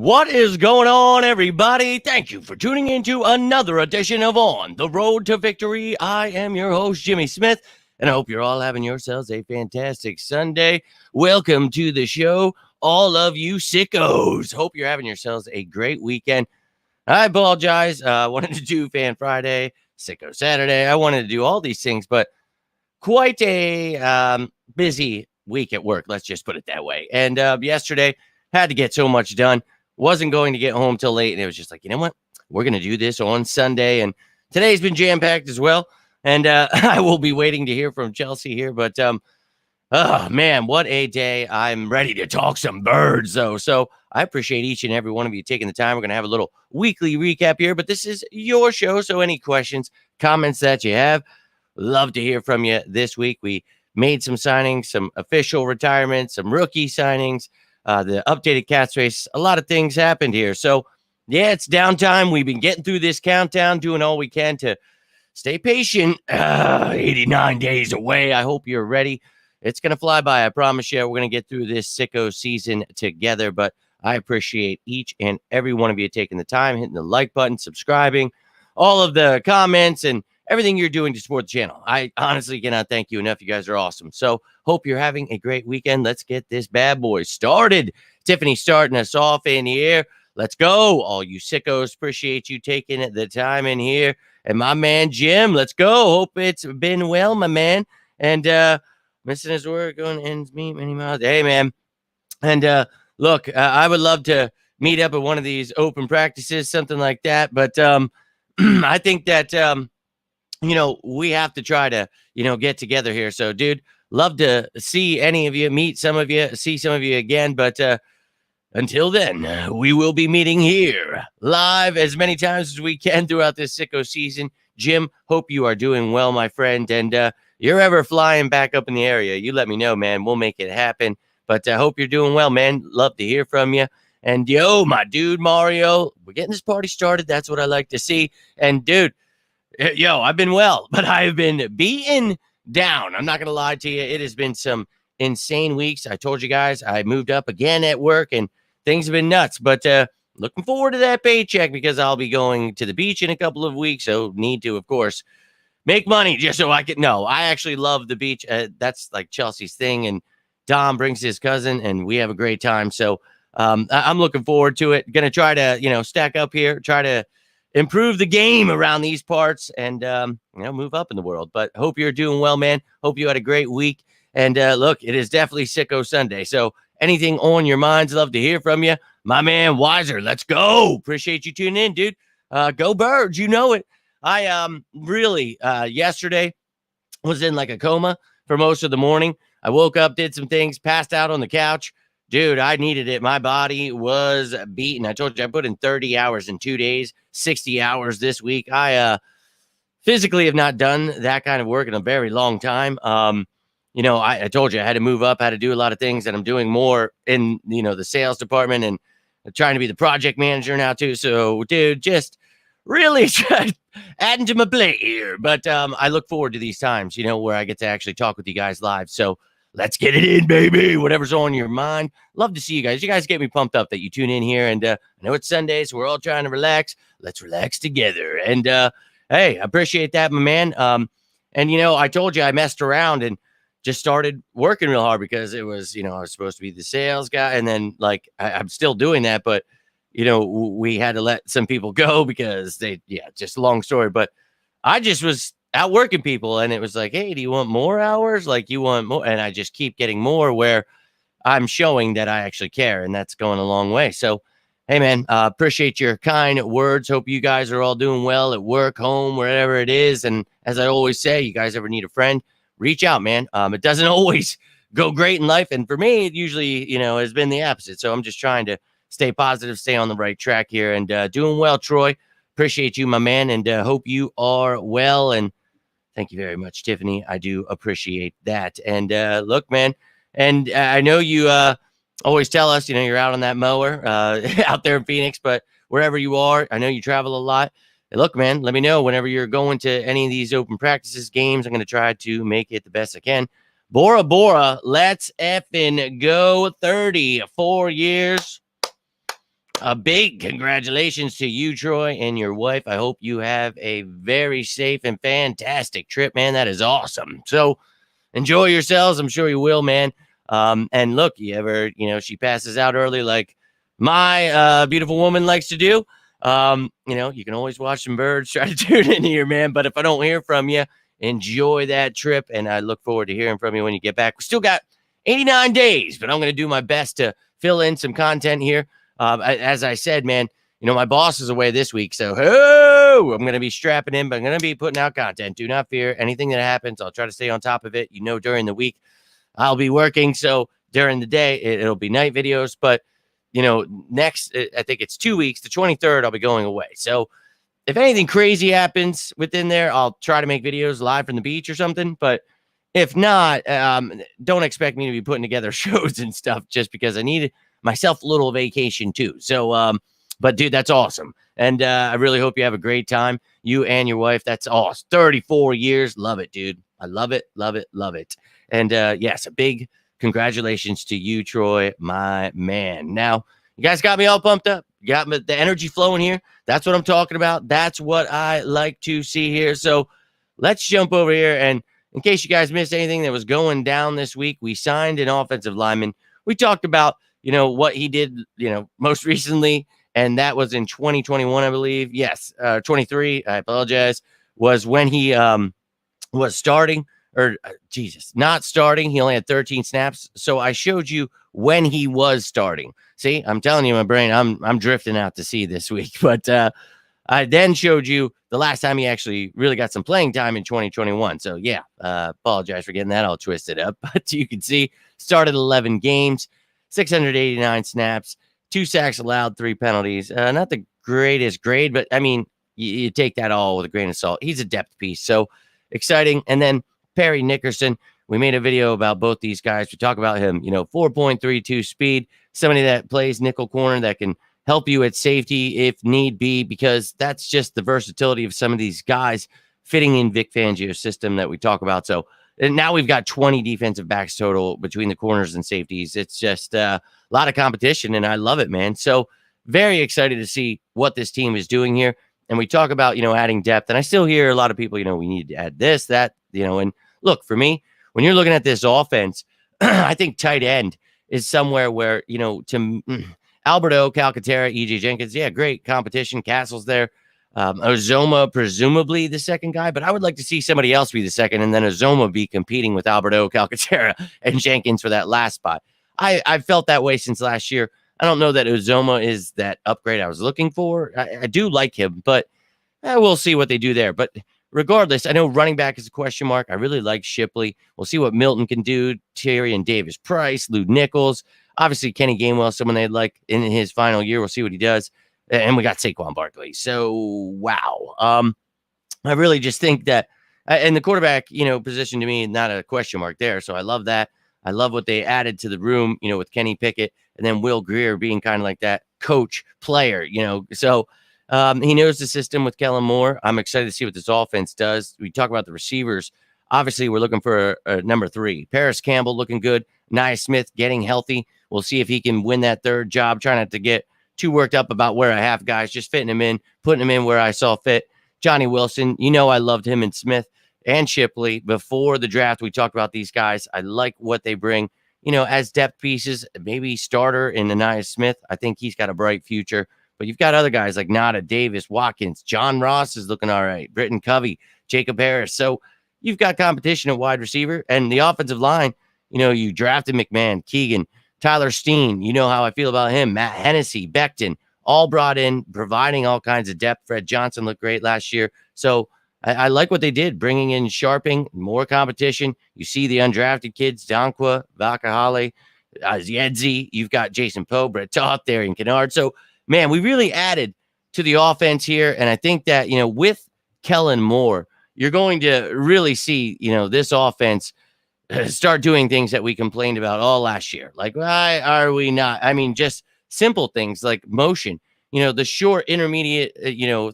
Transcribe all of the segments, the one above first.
What is going on, everybody? Thank you for tuning into another edition of On the Road to Victory. I am your host, Jimmy Smith, and I hope you're all having yourselves a fantastic Sunday. Welcome to the show, all of you sickos. Hope you're having yourselves a great weekend. I apologize. I wanted to do Fan Friday, Sicko Saturday. I wanted to do all these things, but quite a busy week at work. Let's just put it that way. And yesterday, had to get so much done. Wasn't going to get home till late, and it was just like, you know what? We're going to do this on Sunday, and today's been jam-packed as well, and I will be waiting to hear from Kelce here, but oh, man, what a day. I'm ready to talk some birds, though, so I appreciate each and every one of you taking the time. We're going to have a little weekly recap here, but this is your show, so any questions, comments that you have, love to hear from you this week. We made some signings, some official retirements, some rookie signings, the updated Cats race. A lot of things happened here. So, yeah, it's downtime. We've been getting through this countdown, doing all we can to stay patient. 89 days away. I hope you're ready. It's going to fly by, I promise you. We're going to get through this sicko season together, but I appreciate each and every one of you taking the time, hitting the like button, subscribing, all of the comments, and everything you're doing to support the channel. I honestly cannot thank you enough. You guys are awesome. So hope you're having a great weekend. Let's get this bad boy started. Tiffany starting us off in here. Let's go. All you sickos, appreciate you taking the time in here. And my man, Jim, let's go. Hope it's been well, my man. And missing his work, going ends meet many miles. Hey, man. And look, I would love to meet up at one of these open practices, something like that. But I think that we have to try to, get together here. So, dude, love to see any of you, meet some of you, see some of you again. But until then, we will be meeting here live as many times as we can throughout this sicko season. Jim, hope you are doing well, my friend. And you're ever flying back up in the area, you let me know, man. We'll make it happen. But I hope you're doing well, man. Love to hear from you. And yo, my dude, Mario, we're getting this party started. That's what I like to see. And dude, yo, I've been well, but I've been beaten down. I'm not going to lie to you. It has been some insane weeks. I told you guys I moved up again at work, and things have been nuts. But looking forward to that paycheck because I'll be going to the beach in a couple of weeks. So need to, of course, make money just so I can. No, I actually love the beach. That's like Chelsea's thing. And Dom brings his cousin, and we have a great time. So I'm looking forward to it. Going to try to, stack up here, try to improve the game around these parts and, move up in the world. But hope you're doing well, man. Hope you had a great week. And look, it is definitely Sicko Sunday. So anything on your minds, love to hear from you. My man, Wiser, let's go. Appreciate you tuning in, dude. Go Birds. You know it. I really, yesterday was in like a coma for most of the morning. I woke up, did some things, passed out on the couch. Dude, I needed it. My body was beaten. I told you I put in 30 hours in 2 days, 60 hours this week. I physically have not done that kind of work in a very long time. I told you I had to move up, had to do a lot of things, and I'm doing more in, the sales department and trying to be the project manager now too. So, dude, just really adding to my plate here. But I look forward to these times, where I get to actually talk with you guys live. So, let's get it in, baby. Whatever's on your mind. Love to see you guys. You guys get me pumped up that you tune in here. And I know it's Sunday, so we're all trying to relax. Let's relax together. And hey, I appreciate that, my man. I told you I messed around and just started working real hard because it was, I was supposed to be the sales guy. And then I'm still doing that. But, we had to let some people go because just a long story. But I just was out working people, and it was like, hey, do you want more hours? Like, you want more? And I just keep getting more where I'm showing that I actually care, and that's going a long way. So, hey, man, appreciate your kind words. Hope you guys are all doing well at work, home, wherever it is. And as I always say, you guys ever need a friend, reach out, man. It doesn't always go great in life, and for me, it usually, has been the opposite. So I'm just trying to stay positive, stay on the right track here, and doing well, Troy. Appreciate you, my man, and hope you are well. And thank you very much, Tiffany. I do appreciate that. And look, man, and I know you always tell us, you're out on that mower out there in Phoenix, but wherever you are, I know you travel a lot. And look, man, let me know whenever you're going to any of these open practices, games. I'm going to try to make it the best I can. Bora Bora, let's effing go. 34 years. A big congratulations to you, Troy, and your wife. I hope you have a very safe and fantastic trip, man. That is awesome. So enjoy yourselves. I'm sure you will, man. And look, you ever, she passes out early like my beautiful woman likes to do. You can always watch some birds, try to tune in here, man. But if I don't hear from you, enjoy that trip. And I look forward to hearing from you when you get back. We still got 89 days, but I'm going to do my best to fill in some content here. As I said, man, my boss is away this week. So, I'm going to be strapping in, but I'm going to be putting out content. Do not fear anything that happens. I'll try to stay on top of it. During the week, I'll be working. So during the day, it'll be night videos. But, next, I think it's 2 weeks, the 23rd, I'll be going away. So if anything crazy happens within there, I'll try to make videos live from the beach or something. But if not, don't expect me to be putting together shows and stuff just because I need myself a little vacation too. So, but dude, that's awesome. And I really hope you have a great time. You and your wife. That's awesome. 34 years. Love it, dude. I love it. Love it. Love it. And yes, a big congratulations to you, Troy, my man. Now, you guys got me all pumped up. You got me, the energy flowing here. That's what I'm talking about. That's what I like to see here. So let's jump over here. And in case you guys missed anything that was going down this week, we signed an offensive lineman. We talked about, what he did, most recently. And that was in 2021, I believe. Yes, 23. I apologize. Was when he was starting, or not starting. He only had 13 snaps. So I showed you when he was starting. See, I'm telling you, my brain, I'm drifting out to sea this week. But I then showed you the last time he actually really got some playing time in 2021. So yeah, apologize for getting that all twisted up. But you can see, started 11 games, 689 snaps. 2 sacks allowed, 3 penalties. Not the greatest grade, but I mean, you take that all with a grain of salt. He's a depth piece. So exciting. And then Perry Nickerson, we made a video about both these guys. We talk about him, 4.32 speed, somebody that plays nickel corner that can help you at safety if need be, because that's just the versatility of some of these guys fitting in Vic Fangio's system that we talk about. So and now we've got 20 defensive backs total between the corners and safeties. It's just a lot of competition, and I love it, man. So very excited to see what this team is doing here. And we talk about, adding depth. And I still hear a lot of people, we need to add this, that, and look, for me, when you're looking at this offense, I think tight end is somewhere where, Alberto, Calcaterra, EJ Jenkins, yeah, great competition. Castle's there. Ozoma, presumably the second guy, but I would like to see somebody else be the second, and then Ozoma be competing with Alberto, Calcaterra, and Jenkins for that last spot. I felt that way since last year. I don't know that Ozoma is that upgrade I was looking for. I do like him, but we'll see what they do there. But regardless, I know running back is a question mark. I really like Shipley. We'll see what Milton can do. Terry and Davis Price, Lou Nichols, obviously Kenny Gainwell, someone they'd like in his final year. We'll see what he does. And we got Saquon Barkley. So, wow. I really just think that, and the quarterback, position to me, not a question mark there. So I love that. I love what they added to the room, with Kenny Pickett and then Will Grier being kind of like that coach player, So he knows the system with Kellen Moore. I'm excited to see what this offense does. We talk about the receivers. Obviously, we're looking for a number 3. Paris Campbell looking good. Nia Smith getting healthy. We'll see if he can win that third job. Trying not to get too worked up about where I have guys, just fitting him in, putting him in where I saw fit. Johnny Wilson, I loved him and Smith and Shipley before the draft. We talked about these guys. I like what they bring, as depth pieces, maybe starter in Anaya Smith. I think he's got a bright future, but you've got other guys like Nada, Davis, Watkins, John Ross is looking all right, Britton Covey, Jacob Harris. So you've got competition at wide receiver, and the offensive line, you drafted McMahon, Keegan, Tyler Steen, you know how I feel about him. Matt Hennessy, Becton, all brought in, providing all kinds of depth. Fred Johnson looked great last year. So I like what they did, bringing in Scharping, more competition. You see the undrafted kids, Donkwa, Vakahale, Ziedzi. You've got Jason Poe, Brett Toth, Darian Kennard. So, man, we really added to the offense here. And I think that, with Kellen Moore, you're going to really see, this offense start doing things that we complained about all last year. Like, why are we not? I mean, just simple things like motion, the short intermediate,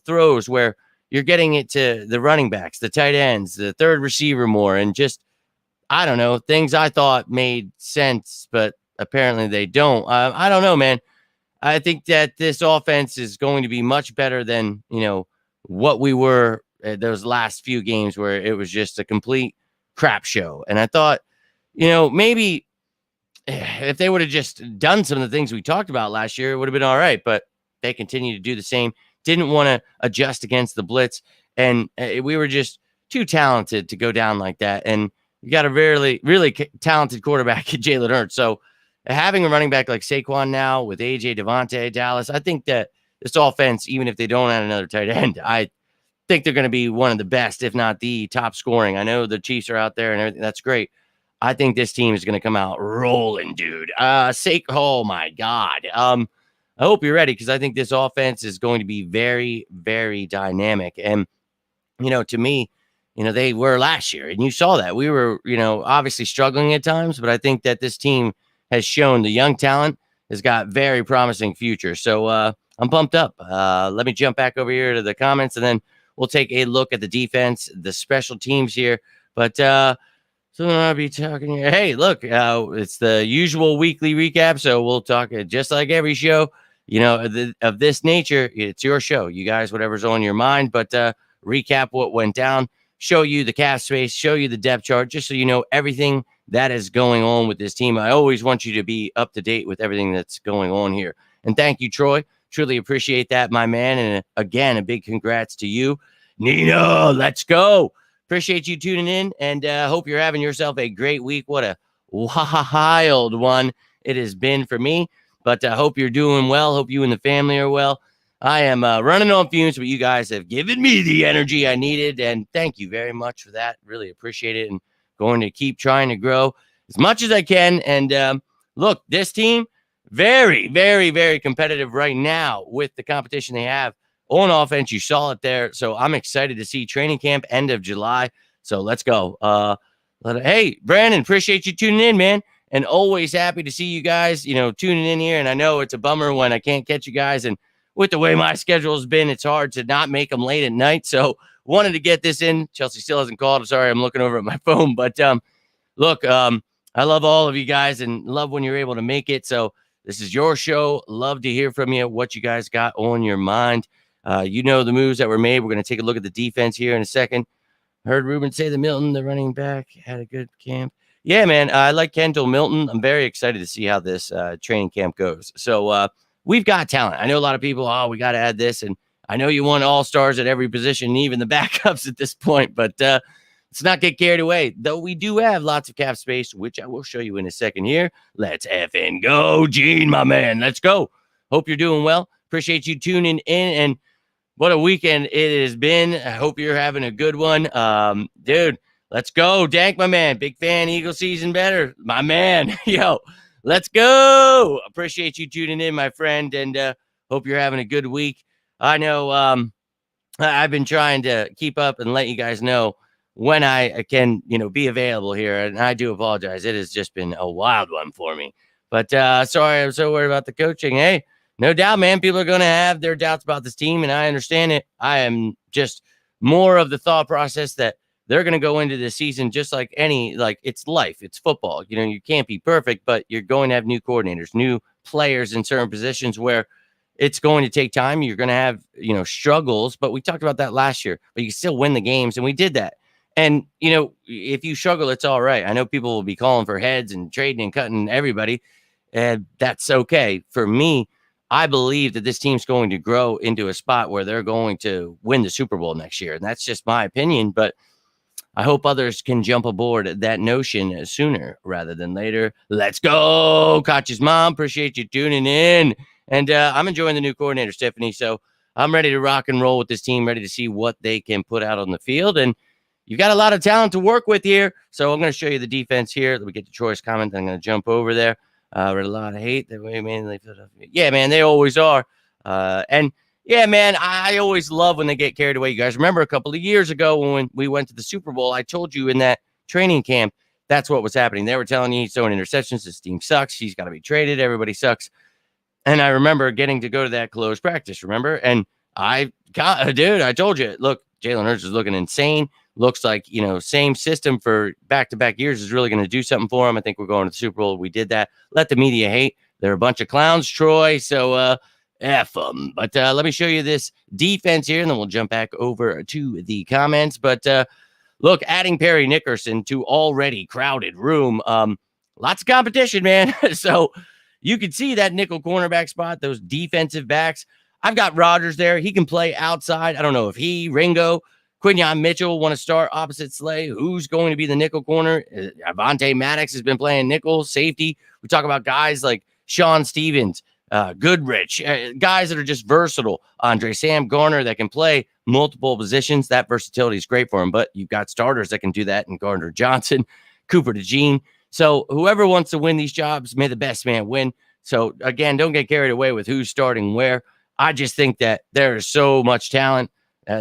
throws where you're getting it to the running backs, the tight ends, the third receiver more, and just, I don't know, things I thought made sense, but apparently they don't. I don't know, man. I think that this offense is going to be much better than, what we were those last few games where it was just a complete crap show. And I thought, maybe if they would have just done some of the things we talked about last year, it would have been all right. But they continue to do the same. Didn't want to adjust against the blitz, and we were just too talented to go down like that. And you got a really talented quarterback, Jalen Hurts. So having a running back like Saquon now with AJ, Devontae, Dallas, I think that this offense, even if they don't add another tight end, I think they're going to be one of the best, if not the top scoring. I know the Chiefs are out there and everything. That's great. I think this team is going to come out rolling, dude. Oh my God. I hope you're ready because I think this offense is going to be very, very dynamic. And, to me, they were last year, and you saw that. We were, obviously struggling at times, but I think that this team has shown the young talent has got very promising future. So I'm pumped up. Let me jump back over here to the comments, and then we'll take a look at the defense, the special teams here. But so I'll be talking here. Hey, look, it's the usual weekly recap. So we'll talk just like every show, of this nature. It's your show. You guys, whatever's on your mind, but recap what went down, show you the cap space, show you the depth chart, just so you know everything that is going on with this team. I always want you to be up to date with everything that's going on here. And thank you, Troy. Truly appreciate that, my man. And again, a big congrats to you. Nina, let's go. Appreciate you tuning in, and hope you're having yourself a great week. What a wild one it has been for me, but I hope you're doing well. Hope you and the family are well. I am running on fumes, but you guys have given me the energy I needed, and thank you very much for that. Really appreciate it, and going to keep trying to grow as much as I can. And look, this team, very, very, very competitive right now with the competition they have on offense. You saw it there. So I'm excited to see training camp end of July. So let's go. Hey, Brandon, appreciate you tuning in, man. And always happy to see you guys, tuning in here. And I know it's a bummer when I can't catch you guys. And with the way my schedule has been, it's hard to not make them late at night. So wanted to get this in. Chelsea still hasn't called. I'm sorry. I'm looking over at my phone. But look, I love all of you guys and love when you're able to make it. So this is your show. Love to hear from you, what you guys got on your mind. The moves that were made. We're going to take a look at the defense here in a second. Heard Ruben say the Milton, the running back, had a good camp. Yeah, man, I like Kendall Milton. I'm very excited to see how this training camp goes. So we've got talent. I know a lot of people, we got to add this. And I know you want all-stars at every position, even the backups at this point. But let's not get carried away, though we do have lots of cap space, which I will show you in a second here. Let's effing go, Gene, my man. Let's go. Hope you're doing well. Appreciate you tuning in, and what a weekend it has been. I hope you're having a good one. Dude, let's go. Dank, my man. Big fan. Eagle season better. My man. Yo, let's go. Appreciate you tuning in, my friend, and hope you're having a good week. I know I've been trying to keep up and let you guys know when I can, be available here, and I do apologize. It has just been a wild one for me. But sorry, I'm so worried about the coaching. Hey, no doubt, man. People are going to have their doubts about this team, and I understand it. I am just more of the thought process that they're going to go into the season just like it's life. It's football. You can't be perfect, but you're going to have new coordinators, new players in certain positions where it's going to take time. You're going to have, struggles, but we talked about that last year, but you still win the games, and we did that. And, if you struggle, it's all right. I know people will be calling for heads and trading and cutting everybody, and that's okay. For me, I believe that this team's going to grow into a spot where they're going to win the Super Bowl next year. And that's just my opinion, but I hope others can jump aboard that notion sooner rather than later. Let's go, Koch's mom. Appreciate you tuning in. And I'm enjoying the new coordinator, Stephanie. So I'm ready to rock and roll with this team, ready to see what they can put out on the field. And you've got a lot of talent to work with here. So I'm going to show you the defense here. Let me get to Troy's comment. I'm going to jump over there. Read a lot of hate that way, mainly. Yeah, man, they always are. And yeah, man, I always love when they get carried away. You guys remember a couple of years ago when we went to the Super Bowl, I told you in that training camp, that's what was happening. They were telling you he's throwing interceptions. This team sucks. He's got to be traded. Everybody sucks. And I remember getting to go to that closed practice, remember? And I told you, look, Jalen Hurts is looking insane. Looks like, same system for back-to-back years is really going to do something for him. I think we're going to the Super Bowl. We did that. Let the media hate. They're a bunch of clowns, Troy. So F them. But let me show you this defense here, and then we'll jump back over to the comments. But look, adding Perry Nickerson to already crowded room. Lots of competition, man. So you can see that nickel cornerback spot, those defensive backs. I've got Rodgers there. He can play outside. I don't know if Ringo, Quinyon Mitchell want to start opposite Slay. Who's going to be the nickel corner? Avonte Maddox has been playing nickel, safety. We talk about guys like Sean Stevens, Goodrich, guys that are just versatile. Sam Garner that can play multiple positions. That versatility is great for him, but you've got starters that can do that in Gardner Johnson, Cooper DeJean. So whoever wants to win these jobs, may the best man win. So again, don't get carried away with who's starting where. I just think that there is so much talent.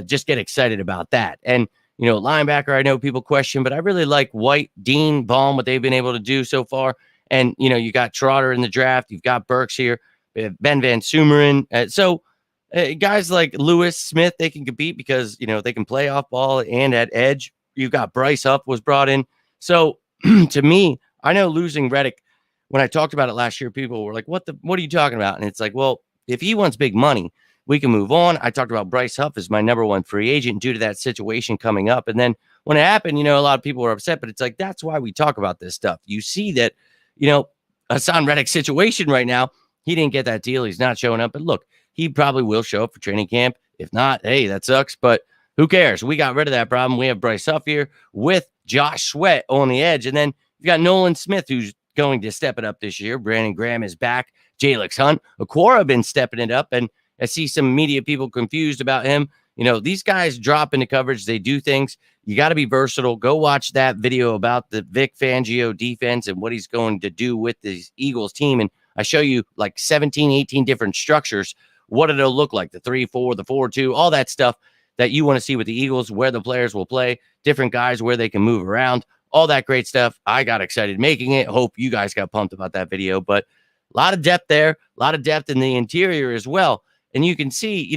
Just get excited about that. And, linebacker, I know people question, but I really like White, Dean, Baum, what they've been able to do so far. And, you got Trotter in the draft. You've got Burks here, Ben Van Sumeren. Guys like Lewis, Smith, they can compete because, they can play off ball and at edge. You've got Bryce Huff was brought in. So to me, I know losing Reddick, when I talked about it last year, people were like, what are you talking about? And it's like, well, if he wants big money, we can move on. I talked about Bryce Huff as my number one free agent due to that situation coming up. And then when it happened, a lot of people were upset, but it's like, that's why we talk about this stuff. You see that, Hassan Reddick's situation right now, he didn't get that deal. He's not showing up. But look, he probably will show up for training camp. If not, hey, that sucks. But who cares? We got rid of that problem. We have Bryce Huff here with Josh Sweat on the edge. And then you got Nolan Smith, who's going to step it up this year. Brandon Graham is back. Jalix Hunt, Aquara been stepping it up. And I see some media people confused about him. These guys drop into coverage. They do things. You got to be versatile. Go watch that video about the Vic Fangio defense and what he's going to do with this Eagles team. And I show you like 17, 18 different structures, what it'll look like, the 3-4, the 4-2, all that stuff that you want to see with the Eagles, where the players will play, different guys, where they can move around, all that great stuff. I got excited making it. Hope you guys got pumped about that video. But a lot of depth there, a lot of depth in the interior as well. And you can see,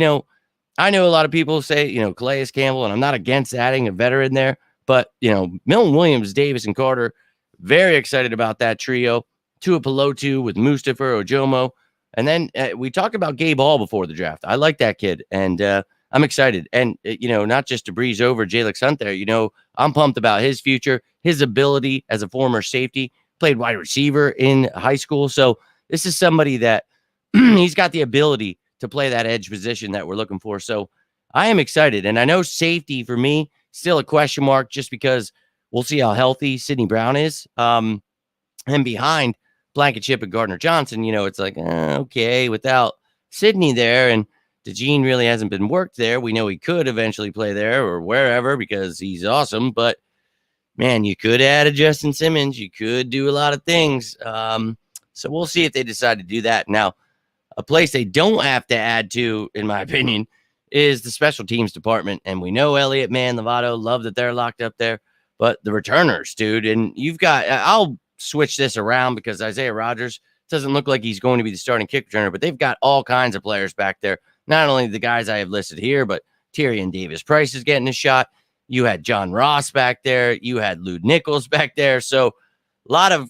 I know a lot of people say, Calais Campbell, and I'm not against adding a veteran there, but, Milton Williams, Davis, and Carter, very excited about that trio. Tua Pelotu with Mustafa Ojomo. And then we talked about Gabe Hall before the draft. I like that kid, and I'm excited. And, not just to breeze over Jalix Hunt there, I'm pumped about his future, his ability as a former safety, played wide receiver in high school. So this is somebody that he's got the ability to play that edge position that we're looking for. So I am excited. And I know safety for me, still a question mark just because we'll see how healthy Sidney Brown is. And behind Blankenship and Gardner Johnson, it's like, okay, without Sidney there, and DeJean really hasn't been worked there. We know he could eventually play there or wherever because he's awesome. But, man, you could add a Justin Simmons. You could do a lot of things. So we'll see if they decide to do that. Now, a place they don't have to add to, in my opinion, is the special teams department. And we know Elliott, Man, Lovato, love that they're locked up there. But the returners, dude, and you've got – I'll switch this around because Isaiah Rodgers doesn't look like he's going to be the starting kick returner, but they've got all kinds of players back there. Not only the guys I have listed here, but Tyrion Davis-Price is getting a shot. You had John Ross back there. You had Lou Nichols back there. So a lot of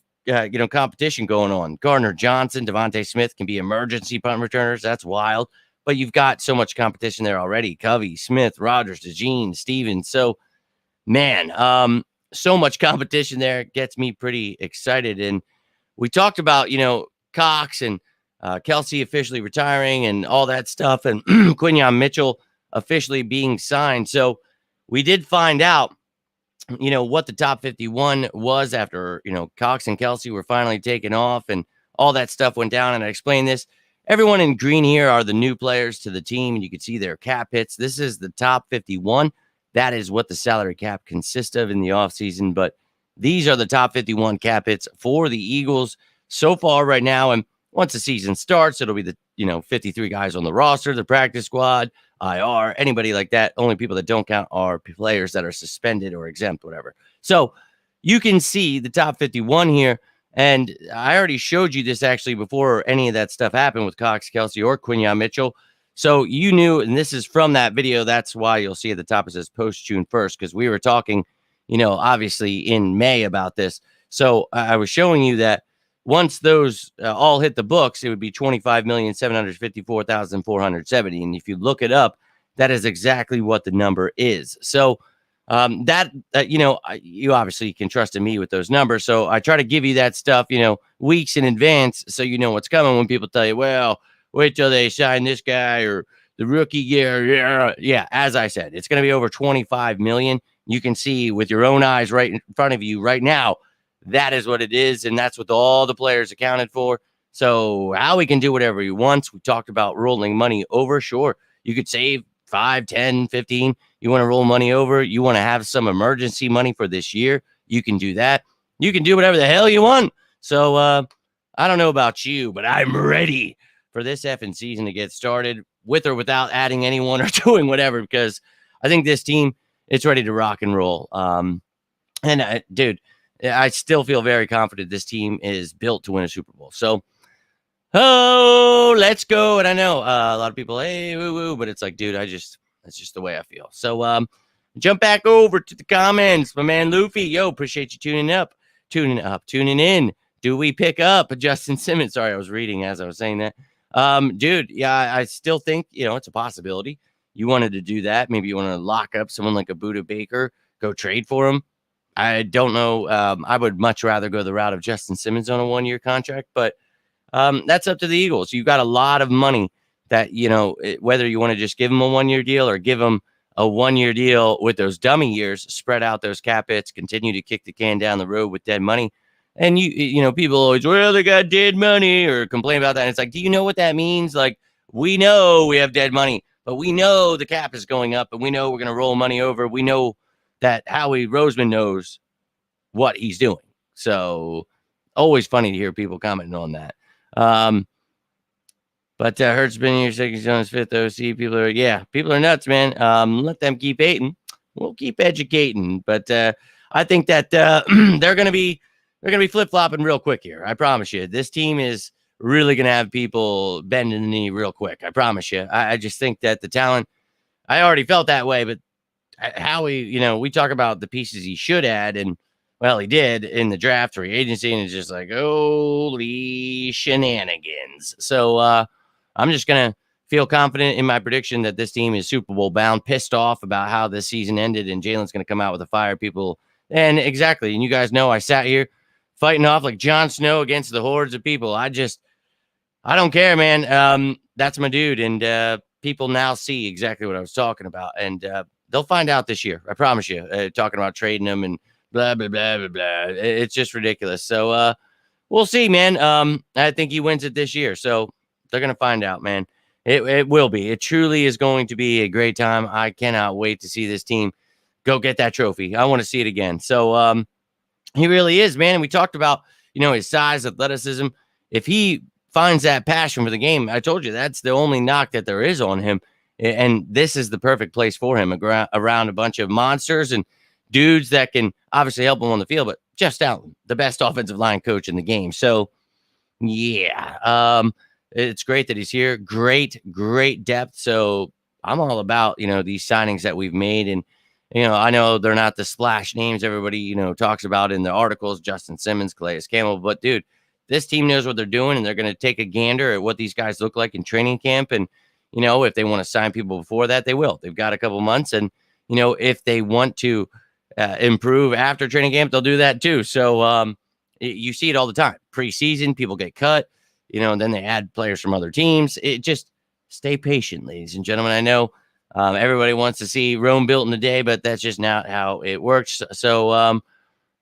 competition going on. Gardner Johnson, Devontae Smith can be emergency punt returners. That's wild. But you've got so much competition there already. Covey, Smith, Rodgers, DeJean, Stevens. So, man, so much competition there. Gets me pretty excited. And we talked about, Cox and Kelce officially retiring and all that stuff. And Quinyon Mitchell officially being signed. So we did find out, what the top 51 was after, Cox and Kelce were finally taken off and all that stuff went down. And I explained this. Everyone in green here are the new players to the team, and you can see their cap hits. This is the top 51. That is what the salary cap consists of in the offseason. But these are the top 51 cap hits for the Eagles so far right now. And once the season starts, it'll be the 53 guys on the roster, the practice squad, IR, anybody like that. Only people that don't count are players that are suspended or exempt, whatever. So you can see the top 51 here. And I already showed you this actually before any of that stuff happened with Cox, Kelce, or Quinyon Mitchell. So you knew, and this is from that video. That's why you'll see at the top it says post June 1st, because we were talking, obviously in May about this. So I was showing you that once those all hit the books, it would be 25,754,470. And if you look it up, that is exactly what the number is. So you obviously can trust in me with those numbers. So I try to give you that stuff, weeks in advance, so you know what's coming. When people tell you, well, wait till they sign this guy or the rookie year. Yeah, as I said, it's going to be over 25 million. You can see with your own eyes right in front of you right now. That is what it is, and that's what all the players accounted for. So Howie can do whatever he wants. We talked about rolling money over. Sure, you could save 5, 10, 15. You want to roll money over. You want to have some emergency money for this year. You can do that. You can do whatever the hell you want. So I don't know about you, but I'm ready for this effing season to get started with or without adding anyone or doing whatever, because I think this team, it's ready to rock and roll. Dude, I still feel very confident this team is built to win a Super Bowl. So, let's go. And I know a lot of people, hey, woo woo, but it's like, dude, that's just the way I feel. So, jump back over to the comments. My man Luffy, yo, appreciate you tuning in. Do we pick up Justin Simmons? Sorry, I was reading as I was saying that. Dude, yeah, I still think, it's a possibility. You wanted to do that. Maybe you want to lock up someone like a Buda Baker, go trade for him. I don't know. I would much rather go the route of Justin Simmons on a 1-year contract, but that's up to the Eagles. You've got a lot of money that, whether you want to just give them a 1-year deal or give them a 1-year deal with those dummy years, spread out those cap hits, continue to kick the can down the road with dead money. And people always, well, they got dead money or complain about that. And it's like, do you know what that means? Like, we know we have dead money, but we know the cap is going up and we know we're going to roll money over. We know that Howie Roseman knows what he's doing. So always funny to hear people commenting on that. But Hurt's been here second, he's on his 5th OC. People are nuts, man. Let them keep hating. We'll keep educating. But I think that they're going to be flip-flopping real quick here. I promise you. This team is really going to have people bending the knee real quick. I promise you. I just think that the talent, I already felt that way, but Howie, we talk about the pieces he should add, and well, he did in the draft, free agency, and it's just like, holy shenanigans. So I'm just gonna feel confident in my prediction that this team is Super Bowl bound, pissed off about how this season ended, and Jalen's gonna come out with a fire. People, and exactly, and you guys know I sat here fighting off like Jon Snow against the hordes of people. I don't care, man. That's my dude, and people now see exactly what I was talking about, and they'll find out this year. I promise you. Talking about trading them and blah, blah, blah, blah, blah. It's just ridiculous. So we'll see, man. I think he wins it this year. So they're going to find out, man. It will be. It truly is going to be a great time. I cannot wait to see this team go get that trophy. I want to see it again. So he really is, man. And we talked about, his size, athleticism. If he finds that passion for the game, I told you that's the only knock that there is on him. And this is the perfect place for him around a bunch of monsters and dudes that can obviously help him on the field. But Jeff Stoutland, the best offensive line coach in the game. So, yeah, it's great that he's here. Great depth. So I'm all about, these signings that we've made. And, I know they're not the splash names everybody, talks about in the articles, Justin Simmons, Calais Campbell. But, dude, this team knows what they're doing, and they're going to take a gander at what these guys look like in training camp. And, if they want to sign people before that, they will. They've got a couple months. And, if they want to improve after training camp, they'll do that too. So you see it all the time. Preseason, people get cut, and then they add players from other teams. It just stay patient, ladies and gentlemen. I know everybody wants to see Rome built in a day, but that's just not how it works. So I'm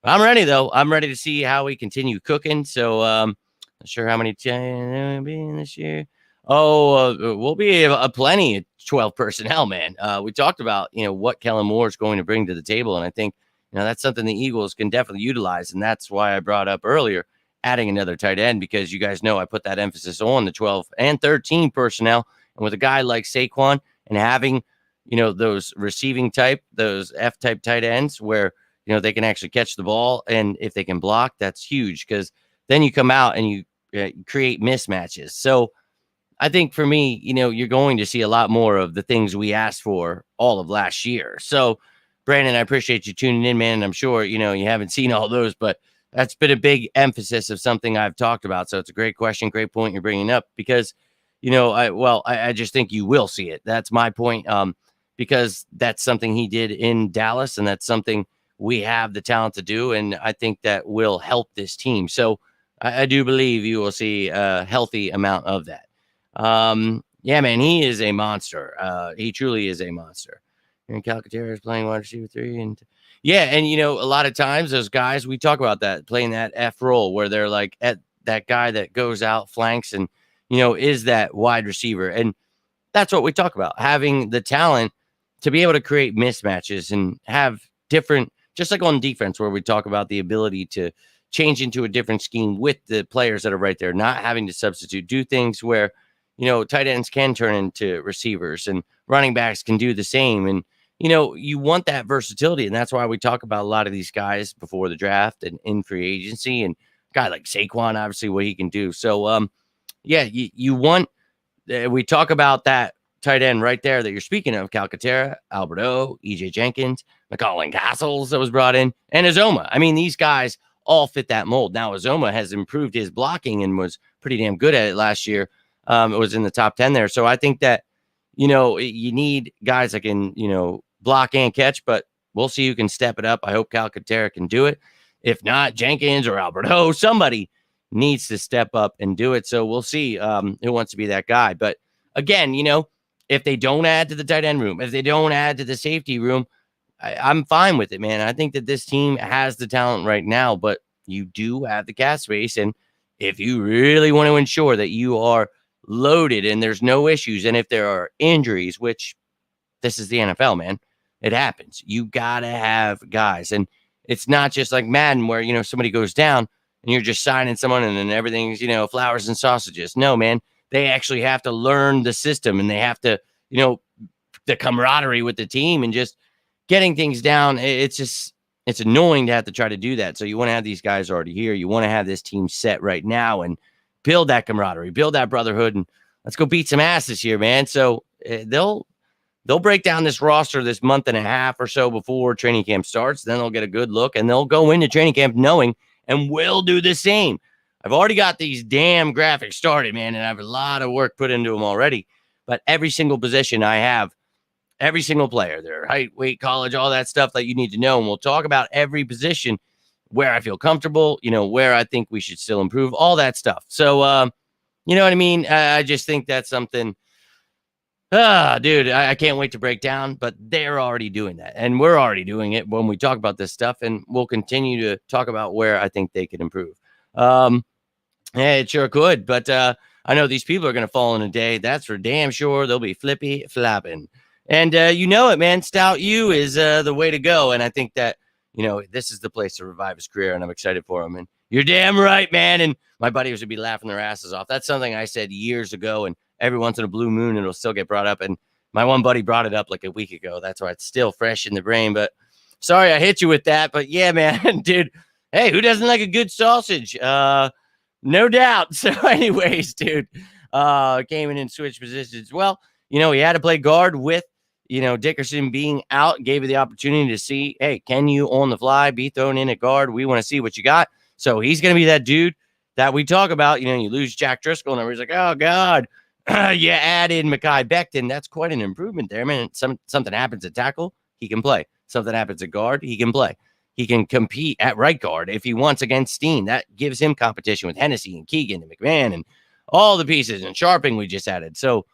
ready, though. I'm ready to see how we continue cooking. So not sure how many times we'll be in this year. We'll be plenty of 12 personnel, man. We talked about, what Kellen Moore is going to bring to the table. And I think, that's something the Eagles can definitely utilize. And that's why I brought up earlier adding another tight end, because you guys know I put that emphasis on the 12 and 13 personnel. And with a guy like Saquon and having, those receiving type, those F-type tight ends where, they can actually catch the ball. And if they can block, that's huge, because then you come out and you create mismatches. So I think for me, you're going to see a lot more of the things we asked for all of last year. So, Brandon, I appreciate you tuning in, man. And I'm sure, you haven't seen all those, but that's been a big emphasis of something I've talked about. So it's a great question, great point you're bringing up because, I just think you will see it. That's my point. Because that's something he did in Dallas, and that's something we have the talent to do, and I think that will help this team. So I do believe you will see a healthy amount of that. Yeah, man, he is a monster. He truly is a monster. And Calcaterra is playing wide receiver 3, and yeah, and a lot of times those guys we talk about that playing that F role where they're like at that guy that goes out flanks and is that wide receiver, and that's what we talk about, having the talent to be able to create mismatches and have different, just like on defense where we talk about the ability to change into a different scheme with the players that are right there, not having to substitute, do things where tight ends can turn into receivers and running backs can do the same. And you want that versatility, and that's why we talk about a lot of these guys before the draft and in free agency, and a guy like Saquon, obviously what he can do. So yeah, you want, we talk about that tight end right there that you're speaking of, Calcaterra, Alberto, EJ Jenkins, McCallan Castles that was brought in, and Azoma. I mean, these guys all fit that mold. Now, Azoma has improved his blocking and was pretty damn good at it last year. It was in the top 10 there. So I think that, you need guys that can, block and catch, but we'll see who can step it up. I hope Calcaterra can do it. If not, Jenkins or Alberto, somebody needs to step up and do it. So we'll see who wants to be that guy. But again, if they don't add to the tight end room, if they don't add to the safety room, I'm fine with it, man. I think that this team has the talent right now, but you do have the cap space. And if you really want to ensure that you are loaded and there's no issues, and if there are injuries, which this is the NFL, man, it happens. You got to have guys. And it's not just like Madden where, somebody goes down and you're just signing someone and then everything's, flowers and sausages. No, man, they actually have to learn the system, and they have to, the camaraderie with the team and just getting things down. It's annoying to have to try to do that. So you want to have these guys already here. You want to have this team set right now and build that camaraderie, build that brotherhood, and let's go beat some ass this year, man. So they'll break down this roster this month and a half or so before training camp starts. Then they'll get a good look, and they'll go into training camp knowing, and we'll do the same. I've already got these damn graphics started, man, and I have a lot of work put into them already. But every single position I have, every single player, their height, weight, college, all that stuff that you need to know. And we'll talk about every position, where I feel comfortable, where I think we should still improve, all that stuff. So, you know what I mean? I just think that's something, dude, I can't wait to break down, but they're already doing that. And we're already doing it when we talk about this stuff. And we'll continue to talk about where I think they can improve. Yeah, it sure could. But I know these people are going to fall in a day. That's for damn sure. They'll be flippy flapping. And you know it, man. Stout U is the way to go. And I think that, this is the place to revive his career. And I'm excited for him. And you're damn right, man. And my buddies would be laughing their asses off. That's something I said years ago. And every once in a blue moon, it'll still get brought up. And my one buddy brought it up like a week ago. That's why it's still fresh in the brain. But sorry I hit you with that. But yeah, man, dude. Hey, who doesn't like a good sausage? No doubt. So anyways, dude, came in and switched positions. Well, he had to play guard with, Nickerson being out, gave you the opportunity to see, hey, can you on the fly be thrown in at guard? We want to see what you got. So he's going to be that dude that we talk about. You lose Jack Driscoll and everybody's like, oh, God, you add in Mekhi Becton. That's quite an improvement there, man. Something happens at tackle, he can play. Something happens at guard, he can play. He can compete at right guard if he wants against Steen. That gives him competition with Hennessy and Keegan and McMahon and all the pieces, and Scharping we just added. So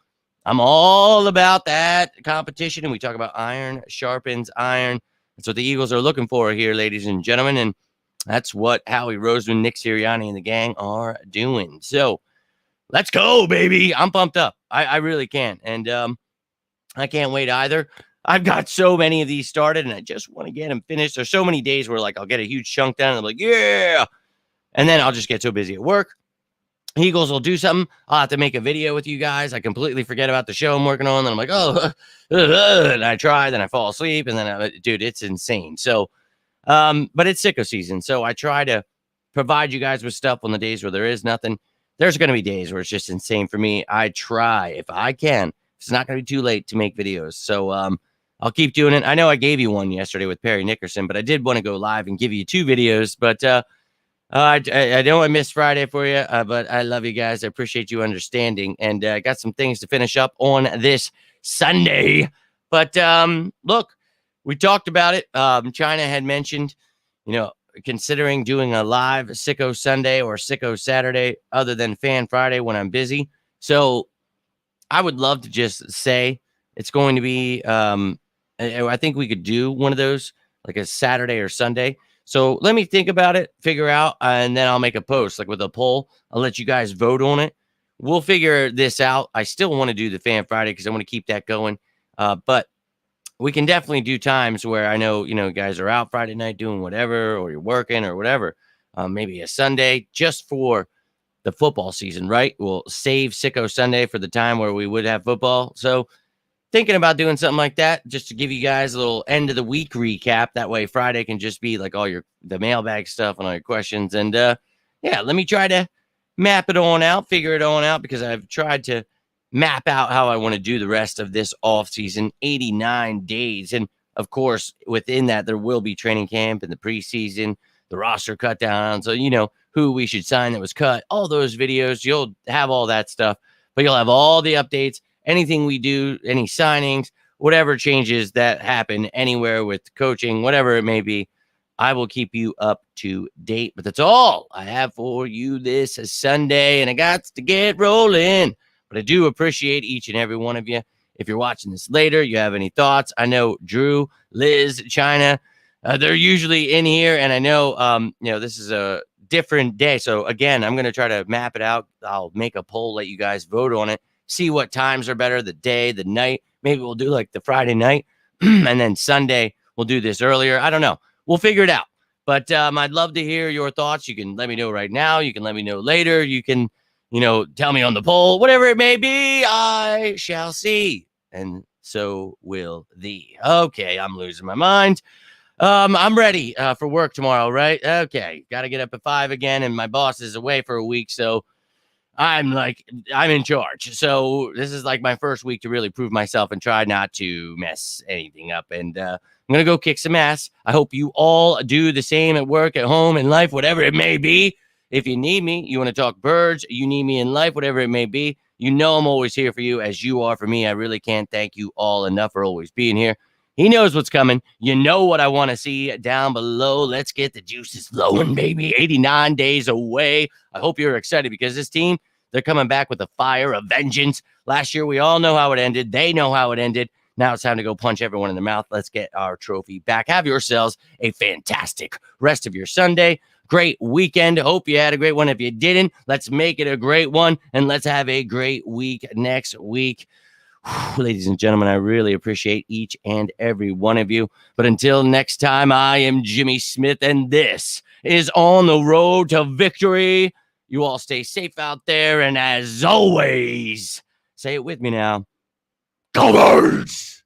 I'm all about that competition, and we talk about iron sharpens iron. That's what the Eagles are looking for here, ladies and gentlemen, and that's what Howie Roseman, Nick Sirianni, and the gang are doing. So let's go, baby. I'm pumped up. I really can, and I can't wait either. I've got so many of these started, and I just want to get them finished. There's so many days where, I'll get a huge chunk down, and I'm like, yeah. And then I'll just get so busy at work. Eagles will do something. I'll have to make a video with you guys. I completely forget about the show I'm working on. Then I'm like, oh, and I try. Then I fall asleep. And then, dude, it's insane. So, but it's Sicko season. So I try to provide you guys with stuff on the days where there is nothing. There's going to be days where it's just insane for me. I try, if I can. It's not going to be too late to make videos. So, I'll keep doing it. I know I gave you one yesterday with Perry Nickerson, but I did want to go live and give you 2 videos. But I know I missed Friday for you, but I love you guys. I appreciate you understanding, and I got some things to finish up on this Sunday. But look, we talked about it. China had mentioned, considering doing a live Sicko Sunday or Sicko Saturday, other than Fan Friday when I'm busy. So I would love to just say it's going to be. I think we could do one of those, like a Saturday or Sunday. So let me think about it, figure out, and then I'll make a post, like with a poll. I'll let you guys vote on it. We'll figure this out. I still want to do the Fan Friday because I want to keep that going. But we can definitely do times where I know, guys are out Friday night doing whatever, or you're working or whatever. Maybe a Sunday just for the football season, right? We'll save Sicko Sunday for the time where we would have football. So thinking about doing something like that, just to give you guys a little end of the week recap. That way Friday can just be like all the mailbag stuff and all your questions. And yeah, let me try to map it on out, figure it on out, because I've tried to map out how I want to do the rest of this off season, 89 days. And of course, within that, there will be training camp and the preseason, the roster cut down. So, who we should sign that was cut, all those videos, you'll have all that stuff, but you'll have all the updates, anything we do, any signings, whatever changes that happen anywhere with coaching, whatever it may be. I will keep you up to date, but that's all I have for you this Sunday, and I got to get rolling. But I do appreciate each and every one of you. If you're watching this later, you have any thoughts? I know Drew, Liz, China, they're usually in here, and I know, this is a different day. So again, I'm going to try to map it out. I'll make a poll, let you guys vote on it, see what times are better, the day, the night. Maybe we'll do like the Friday night, and then Sunday we'll do this earlier. I don't know. We'll figure it out. But I'd love to hear your thoughts. You can let me know right now. You can let me know later. You can, tell me on the poll, whatever it may be. I shall see. And so will thee. Okay, I'm losing my mind. I'm ready for work tomorrow, right? Okay, got to get up at 5 again, and my boss is away for a week, so I'm in charge. So this is like my first week to really prove myself and try not to mess anything up. And I'm going to go kick some ass. I hope you all do the same at work, at home, in life, whatever it may be. If you need me, you want to talk birds, you need me in life, whatever it may be, I'm always here for you as you are for me. I really can't thank you all enough for always being here. He knows what's coming. You know what I want to see down below. Let's get the juices flowing, baby. 89 days away. I hope you're excited because this team, they're coming back with a fire of vengeance. Last year, we all know how it ended. They know how it ended. Now it's time to go punch everyone in the mouth. Let's get our trophy back. Have yourselves a fantastic rest of your Sunday. Great weekend. Hope you had a great one. If you didn't, let's make it a great one, and let's have a great week next week. Ladies and gentlemen, I really appreciate each and every one of you. But until next time, I am Jimmy Smith, and this is On the Road to Victory. You all stay safe out there, and as always, say it with me now, go Birds!